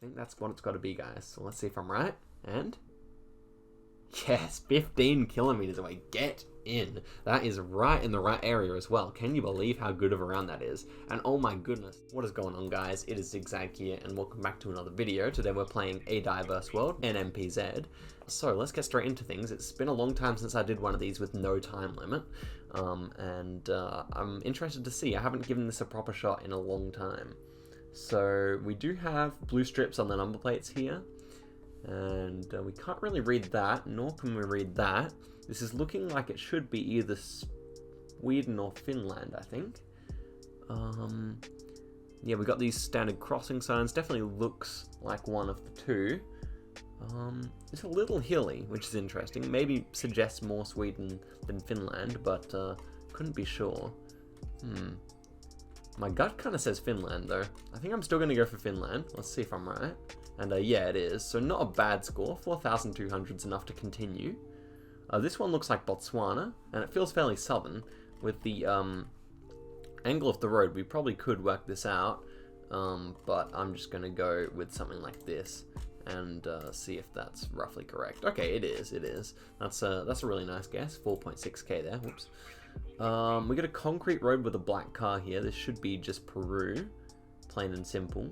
think that's what it's got to be, guys. So let's see if I'm right. And yes, 15 kilometers away. Get in. That is right in the right area as well. Can you believe how good of a round that is? And oh my goodness, what is going on, guys? It is Zigzag here, and welcome back to another video. Today we're playing A Diverse World, NMPZ. So let's get straight into things. It's been a long time since I did one of these with no time limit, and I'm interested to see. I haven't given this a proper shot in a long time. So we do have blue strips on the number plates here, and we can't really read that, nor can we read that. This is looking like it should be either Sweden or Finland, I think. Yeah, we got these standard crossing signs. Definitely looks like one of the two. It's a little hilly, which is interesting. Maybe suggests more Sweden than Finland, but couldn't be sure. My gut kind of says Finland, though. I think I'm still going to go for Finland. Let's see if I'm right. And yeah, it is. So not a bad score. 4,200 is enough to continue. This one looks like Botswana, and it feels fairly southern. With the angle of the road, we probably could work this out, but I'm just going to go with something like this and see if that's roughly correct. Okay, it is. That's a really nice guess. 4.6k there. Whoops. We got a concrete road with a black car here. This should be just Peru, plain and simple.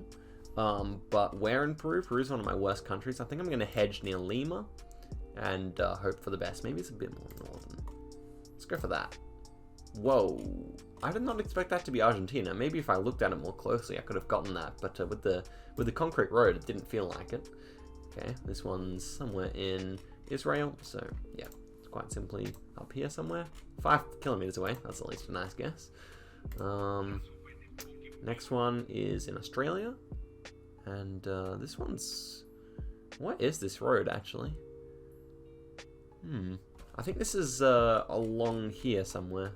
But where in Peru? Peru is one of my worst countries. I think I'm going to hedge near Lima and hope for the best. Maybe it's a bit more northern. Let's go for that. Whoa, I did not expect that to be Argentina. Maybe if I looked at it more closely, I could have gotten that. But with the concrete road, it didn't feel like it. Okay, this one's somewhere in Israel. So yeah, it's quite simply up here somewhere. 5 kilometers away. That's at least a nice guess. Next one is in Australia, and this one's. What is this road actually? I think this is along here somewhere.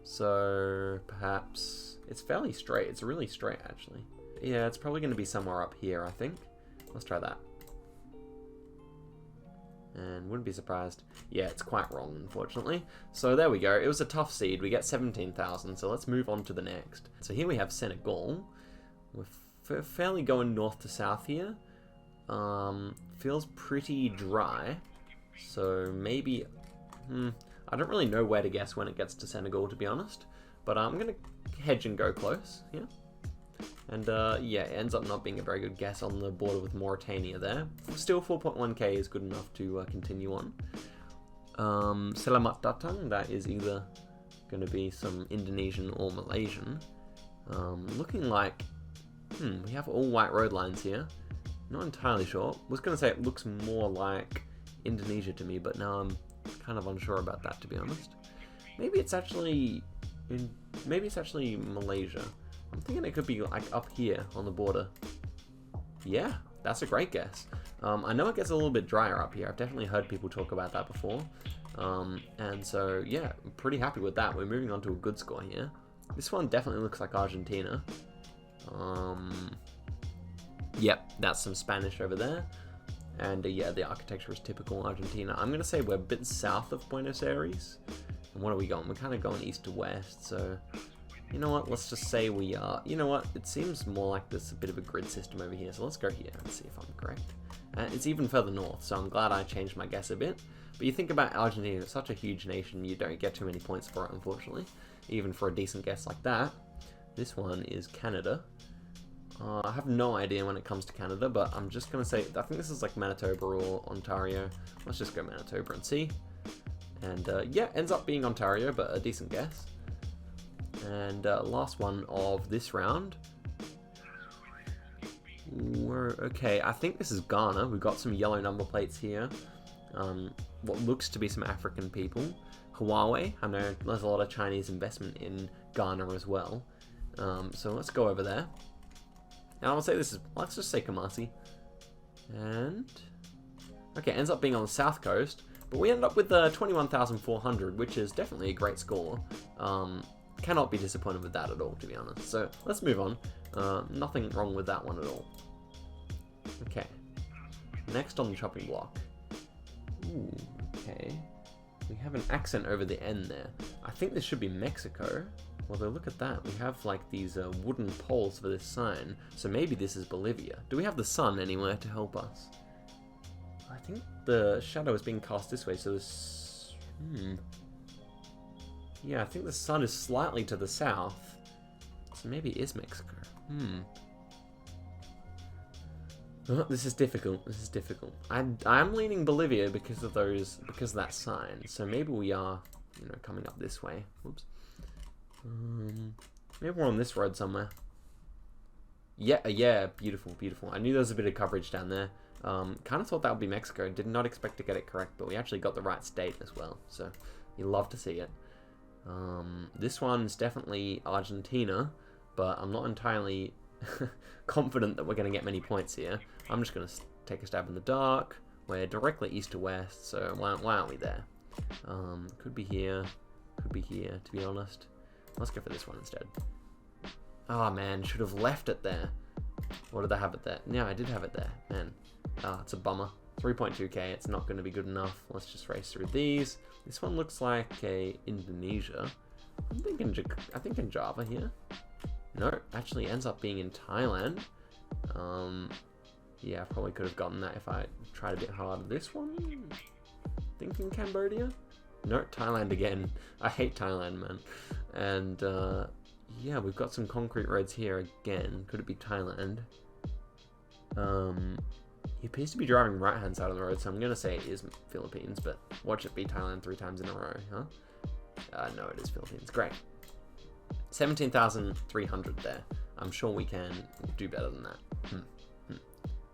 So perhaps it's fairly straight. It's really straight actually. Yeah, it's probably going to be somewhere up here, I think. Let's try that. And wouldn't be surprised. Yeah, it's quite wrong, unfortunately. So there we go. It was a tough seed. We get 17,000. So let's move on to the next. So here we have Senegal. We're fairly going north to south here. Feels pretty dry. So maybe, I don't really know where to guess when it gets to Senegal, to be honest. But I'm going to hedge and go close, yeah. And yeah, it ends up not being a very good guess on the border with Mauritania there. Still 4.1k is good enough to continue on. Selamat Datang, that is either going to be some Indonesian or Malaysian. Looking like, we have all white road lines here. Not entirely sure. Was going to say it looks more like Indonesia to me, but now I'm kind of unsure about that, to be honest. Maybe it's actually Malaysia. I'm thinking it could be like up here on the border. Yeah, that's a great guess. I know it gets a little bit drier up here. I've definitely heard people talk about that before. And so yeah, I'm pretty happy with that. We're moving on to a good score here. This one definitely looks like Argentina. Yep, that's some Spanish over there. And yeah, the architecture is typical Argentina. I'm going to say we're a bit south of Buenos Aires. And what are we going? We're kind of going east to west. So, you know what? Let's just say we are. You know what? It seems more like there's a bit of a grid system over here. So let's go here and see if I'm correct. It's even further north. So I'm glad I changed my guess a bit. But you think about Argentina, it's such a huge nation. You don't get too many points for it, unfortunately. Even for a decent guess like that. This one is Canada. I have no idea when it comes to Canada, but I'm just going to say, I think this is like Manitoba or Ontario. Let's just go Manitoba and see. And yeah, ends up being Ontario, but a decent guess. And last one of this round. Okay, I think this is Ghana. We've got some yellow number plates here. What looks to be some African people. Huawei, I know there's a lot of Chinese investment in Ghana as well. So let's go over there. And I would say this is, let's just say Kumasi. And, okay, ends up being on the south coast. But we ended up with 21,400, which is definitely a great score. Cannot be disappointed with that at all, to be honest. So let's move on. Nothing wrong with that one at all. Okay. Next on the chopping block. Ooh, okay. We have an accent over the N there. I think this should be Mexico. Although look at that, we have like these wooden poles for this sign. So maybe this is Bolivia. Do we have the sun anywhere to help us? I think the shadow is being cast this way, so this... Yeah, I think the sun is slightly to the south. So maybe it is Mexico. Oh, this is difficult. This is difficult. I'm leaning Bolivia because of that sign. So maybe we are, you know, coming up this way. Whoops. Maybe we're on this road somewhere. Yeah, beautiful, beautiful. I knew there was a bit of coverage down there. Kind of thought that would be Mexico. Did not expect to get it correct, but we actually got the right state as well. So you love to see it. This one's definitely Argentina, but I'm not entirely confident that we're going to get many points here. I'm just going to take a stab in the dark. We're directly east to west, so why aren't we there? Could be here, to be honest. Let's go for this one instead. Oh man, should have left it there. Or did I have it there? Yeah, I did have it there, man. It's a bummer. 3.2k, it's not going to be good enough. Let's just race through these. This one looks like a Indonesia. I'm thinking Java here. No, actually ends up being in Thailand. Yeah, I probably could have gotten that if I tried a bit harder. This one? Thinking Cambodia? No, Thailand again. I hate Thailand, man. And, yeah, we've got some concrete roads here again. Could it be Thailand? He appears to be driving right-hand side of the road, so I'm going to say it is Philippines, but watch it be Thailand 3 times in a row, huh? No, it is Philippines. Great. 17,300 there. I'm sure we can do better than that.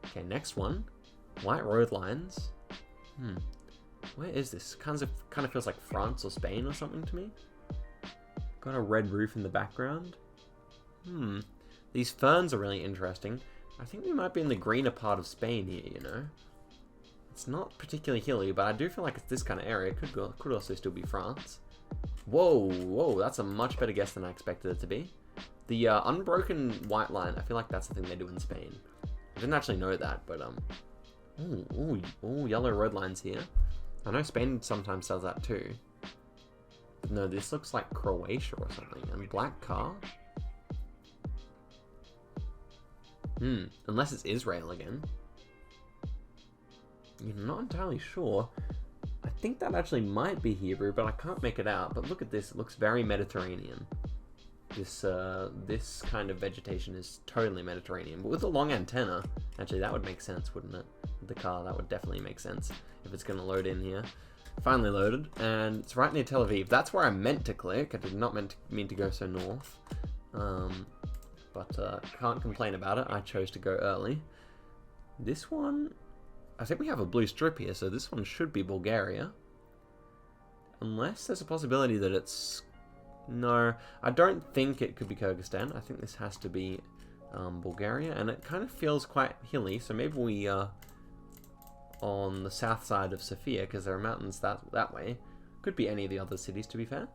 Okay, next one. White road lines. Where is this? Kind of feels like France or Spain or something to me. Got a red roof in the background. These ferns are really interesting. I think we might be in the greener part of Spain here, you know. It's not particularly hilly, but I do feel like it's this kind of area. Could also still be France. Whoa, that's a much better guess than I expected it to be. The unbroken white line, I feel like that's the thing they do in Spain. I didn't actually know that, but ooh, yellow road lines here. I know Spain sometimes does that too. But no, this looks like Croatia or something. And black car? Unless it's Israel again. I'm not entirely sure. I think that actually might be Hebrew, but I can't make it out. But look at this, it looks very Mediterranean. This kind of vegetation is totally Mediterranean. But with a long antenna, actually that would make sense, wouldn't it? With the car, that would definitely make sense if it's going to load in here. Finally loaded, and it's right near Tel Aviv. That's where I meant to click. I did not mean to go so north. But can't complain about it. I chose to go early. This one, I think we have a blue strip here, so this one should be Bulgaria. Unless there's a possibility that it's... No, I don't think it could be Kyrgyzstan. I think this has to be Bulgaria, and it kind of feels quite hilly, so maybe we are on the south side of Sofia, because there are mountains that way. Could be any of the other cities, to be fair.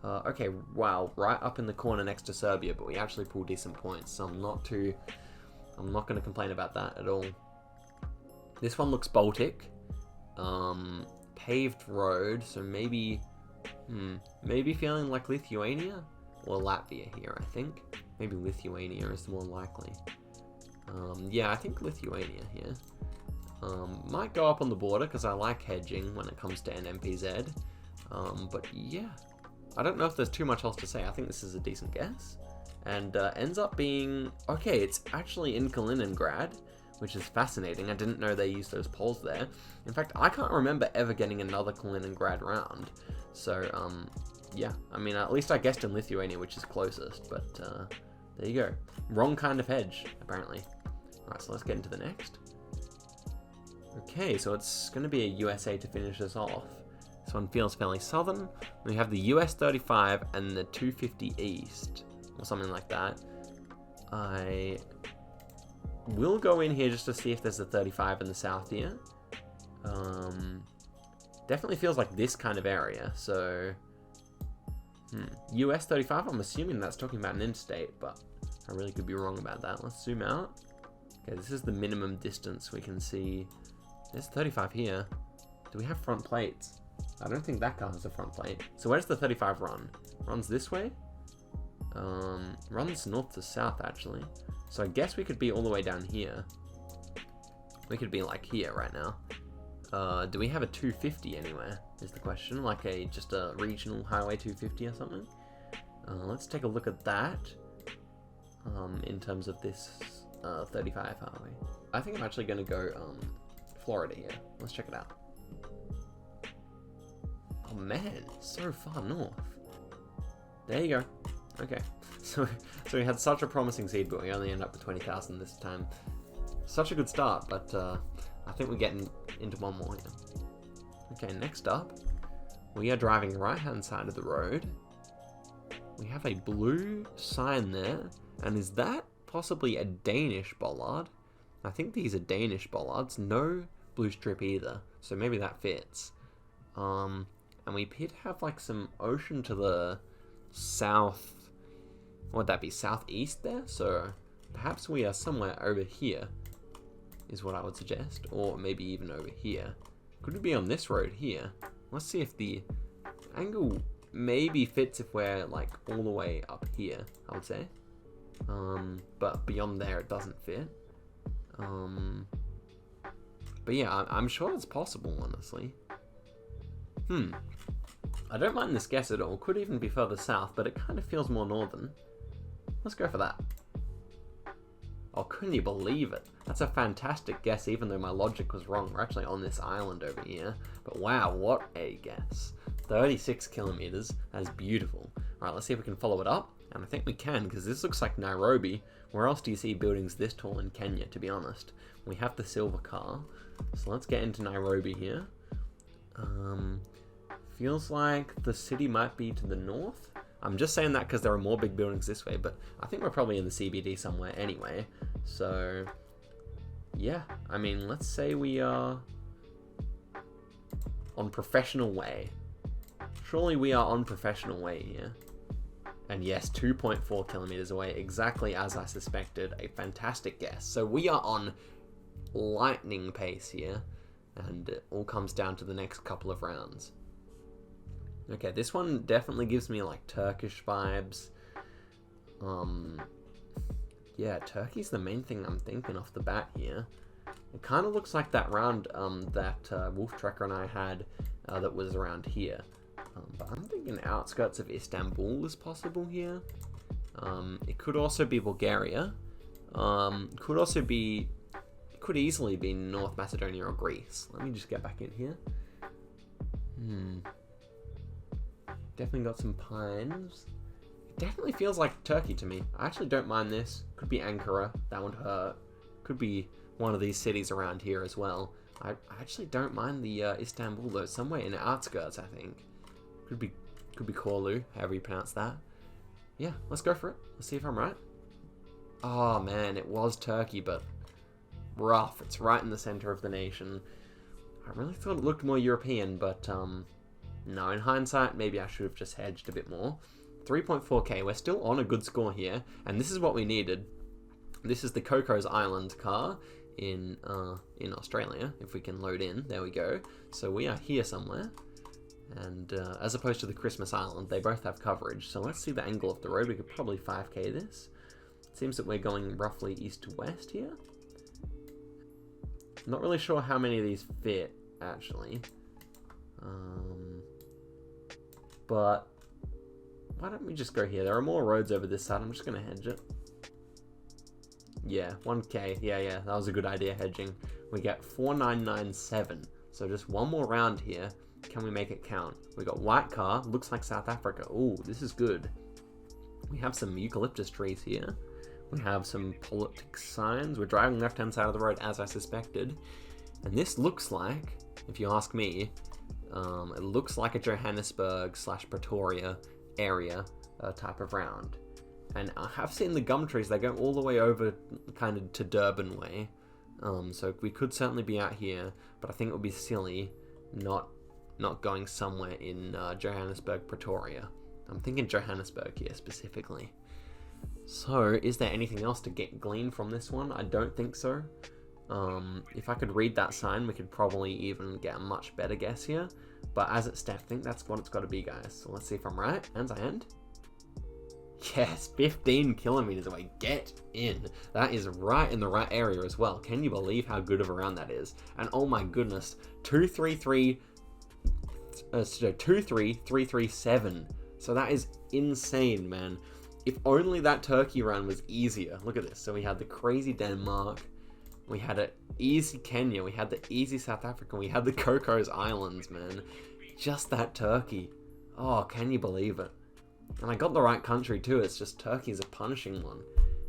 Okay, wow, right up in the corner next to Serbia, but we actually pulled decent points, so I'm not going to complain about that at all. This one looks Baltic. Paved road, so maybe feeling like Lithuania or Latvia here, I think. Maybe Lithuania is more likely. Yeah, I think Lithuania here. Might go up on the border because I like hedging when it comes to NMPZ. But yeah, I don't know if there's too much else to say. I think this is a decent guess. And ends up being... Okay, it's actually in Kaliningrad, which is fascinating. I didn't know they used those poles there. In fact, I can't remember ever getting another Kaliningrad round. So, yeah. I mean, at least I guessed in Lithuania, which is closest. But there you go. Wrong kind of hedge, apparently. Alright, so let's get into the next. Okay, so it's going to be a USA to finish us off. This one feels fairly southern. We have the US 35 and the 250 East, or something like that. I will go in here just to see if there's a 35 in the south here. Definitely feels like this kind of area, so... US 35, I'm assuming that's talking about an interstate, but I really could be wrong about that. Let's zoom out. Okay, this is the minimum distance we can see. There's 35 here. Do we have front plates? I don't think that car has a front plate. So where's the 35 run? Runs this way? Runs north to south, actually. So I guess we could be all the way down here. We could be like here right now. Do we have a 250 anywhere, is the question? Like just a regional highway 250 or something? Let's take a look at that. In terms of this 35 highway. I think I'm actually going to go Florida here. Let's check it out. Oh man, so far north. There you go. Okay. So we had such a promising seed, but we only end up with 20,000 this time. Such a good start, but I think we're getting into one more here. Okay, next up, we are driving the right-hand side of the road. We have a blue sign there, and is that possibly a Danish bollard? I think these are Danish bollards. No blue strip either, so maybe that fits. And we appear to have like some ocean to the south. What would that be? Southeast there? So perhaps we are somewhere over here, is what I would suggest. Or maybe even over here. Could we be on this road here? Let's see if the angle maybe fits if we're like all the way up here, I would say. But beyond there it doesn't fit. But yeah, I'm sure it's possible, honestly. I don't mind this guess at all. Could even be further south, but it kind of feels more northern. Let's go for that. Oh, couldn't you believe it? That's a fantastic guess, even though my logic was wrong. We're actually on this island over here. But wow, what a guess. 36 kilometers. That is beautiful. Alright, let's see if we can follow it up. And I think we can, because this looks like Nairobi. Where else do you see buildings this tall in Kenya, to be honest? We have the silver car. So let's get into Nairobi here. Feels like the city might be to the north. I'm just saying that because there are more big buildings this way, but I think we're probably in the CBD somewhere anyway. So, yeah. I mean, let's say we are on Professional Way. Surely we are on Professional Way here. And yes, 2.4 kilometers away, exactly as I suspected. A fantastic guess. So we are on lightning pace here, and it all comes down to the next couple of rounds. Okay, this one definitely gives me like Turkish vibes. Yeah, Turkey's the main thing I'm thinking off the bat here. It kind of looks like that round that Wolf Trekker and I had that was around here. But I'm thinking outskirts of Istanbul is possible here. It could also be Bulgaria. Could also be... It could easily be North Macedonia or Greece. Let me just get back in here. Definitely got some pines. It definitely feels like Turkey to me. I actually don't mind this. Could be Ankara. That would hurt. Could be one of these cities around here as well. I actually don't mind the Istanbul though. Somewhere in the outskirts, I think. Could be Korlu, however you pronounce that. Yeah, let's go for it. Let's see if I'm right. Oh man, it was Turkey, but rough. It's right in the center of the nation. I really thought it looked more European, but no, in hindsight, maybe I should have just hedged a bit more. 3.4k, we're still on a good score here, and this is what we needed. This is the Cocos Island car in Australia, if we can load in. There we go. So we are here somewhere. And as opposed to the Christmas Island, they both have coverage. So let's see the angle of the road. We could probably 5k this. It seems that we're going roughly east to west here. Not really sure how many of these fit, actually. But why don't we just go here? There are more roads over this side. I'm just going to hedge it. Yeah, 1k. Yeah, that was a good idea, hedging. We get 4997. So just one more round here. Can we make it count? We got white car. Looks like South Africa. Ooh, this is good. We have some eucalyptus trees here. We have some politics signs. We're driving left-hand side of the road, as I suspected. And this looks like, if you ask me, it looks like a Johannesburg / Pretoria area type of round. And I have seen the gum trees. They go all the way over kind of to Durban way. So we could certainly be out here, but I think it would be silly not going somewhere in Johannesburg, Pretoria. I'm thinking Johannesburg here specifically. So, is there anything else to glean from this one? I don't think so. If I could read that sign, we could probably even get a much better guess here. But as it stands, I think that's what it's got to be, guys. So let's see if I'm right. And I end. Yes, 15 kilometers away. Get in. That is right in the right area as well. Can you believe how good of a round that is? And oh my goodness, 23337. So that is insane, man. If only that Turkey run was easier. Look at this. So we had the crazy Denmark. We had an easy Kenya. We had the easy South Africa. We had the Cocos Islands, man. Just that Turkey. Oh, can you believe it? And I got the right country too. It's just Turkey's a punishing one.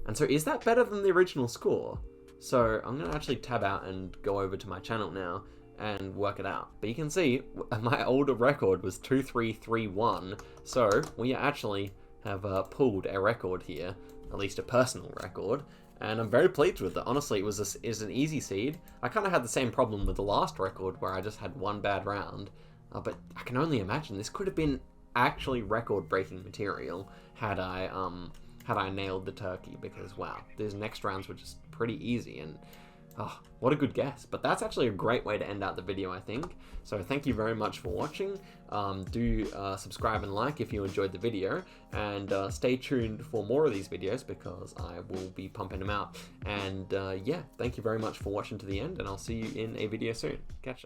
And so is that better than the original score? So I'm going to actually tab out and go over to my channel now and work it out. But you can see my older record was 2331. So we actually have pulled a record here, at least a personal record. And I'm very pleased with it. Honestly, it is an easy seed. I kind of had the same problem with the last record where I just had one bad round. But I can only imagine this could have been actually record-breaking material had I nailed the Turkey, because wow, these next rounds were just pretty easy. And oh, what a good guess. But that's actually a great way to end out the video, I think. So thank you very much for watching. Do subscribe and like if you enjoyed the video, and stay tuned for more of these videos because I will be pumping them out. And yeah, thank you very much for watching to the end, and I'll see you in a video soon. Catch ya.